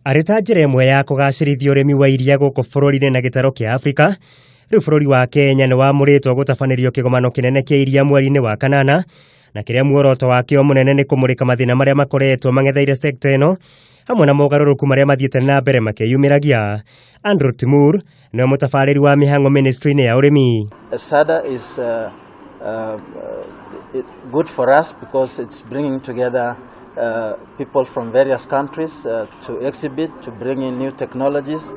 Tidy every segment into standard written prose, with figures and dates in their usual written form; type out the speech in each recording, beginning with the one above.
Arĩ ta njĩra ĩmwe ya kũgacĩrithia ũrĩmi wa iria gũkũ bũrũri-inĩ na gĩtarũ kĩa Afrika, rĩu bũrũri wa Kenya niwamuritwo gũtabanĩrio kigomano kĩnene kĩa iria mweri-ini wa kanana, na kĩrĩa muoroto wakĩo mũnene nĩ kũmurika mathĩna marĩa makoretwo mang'etheire sekta ĩno, hamwe na mogarũrũku marĩa mathiĩte na mbere makĩyumĩragia. Andrew Timur nĩwe mũtabarĩri wa mĩhang'o ministry-inĩ ya ũrĩmi. SADA is good for us because it's bringing together people from various countries to exhibit, to bring in new technologies,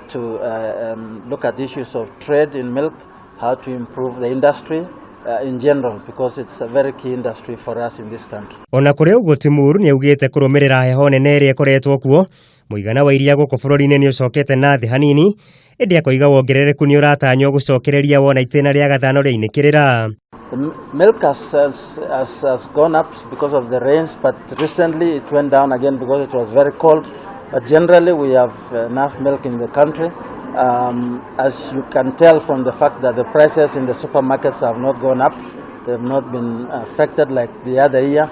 to look at issues of trade in milk, how to improve the industry in general, because it's a very key industry for us in this country. Ona kũrĩ ũguo Timur nĩaugĩte kũrũmĩrĩra heho nene ĩrĩa ĩkoretwo kuo, mũigana wa iria gũkũ bũrũri-inĩ nĩũcokete na thĩ hanini, ĩndĩ akoiga wongerereku nĩũratanywo gũcokereria wona itĩna rĩa gathano rĩainĩkĩrĩra. The milk has gone up because of the rains, but recently it went down again because it was very cold. But generally we have enough milk in the country. As you can tell from the fact that the prices in the supermarkets have not gone up, they have not been affected like the other year.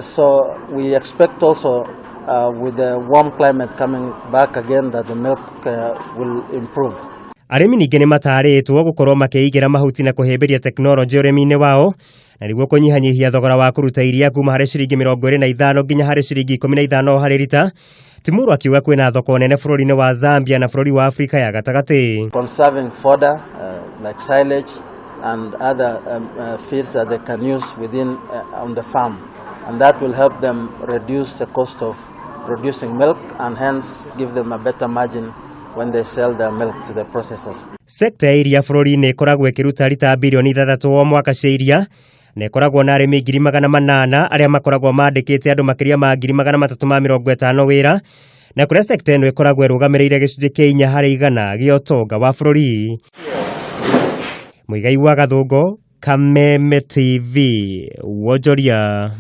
So we expect also with the warm climate coming back again that the milk will improve. Arĩmi ningĩ nĩ matarĩtwo gũkorwo makĩigĩra mahuti na kũhĩmbĩria tekinoronjĩ ũrĩmi-inĩ wao, na nĩguo kũnyihanyihia thogora wa kũruta iria kuma harĩ ciringi 25 nginya harĩ ciringi 15 harĩ lita. Timur akiuga kwĩna thoko nene bũrũri-inĩ wa Zambia na bũrũri wa Afrika ya gatagati. Conserving fodder like silage and other feeds that they can use within on the farm, and that will help them reduce the cost of producing milk and hence give them a better margin when they sell their milk to the processors. Sekta ya iria bũrũri-inĩ ĩkoragwo ĩkĩruta lita bilioni 6 o mwaka cia iria, na ĩkoragwo na arĩmi 800,000 arĩa makoragwo mandĩkĩte andũ makĩria ma 350 wĩra, na kũrĩa sekta ĩno ĩkoragwo ĩrũgamĩrĩire gĩcunjĩ kĩa 4 harĩ 100 gĩa ũtonga wa bũrũri. Mũigai wa Gathũngo, Kameme TV, Wonjoria.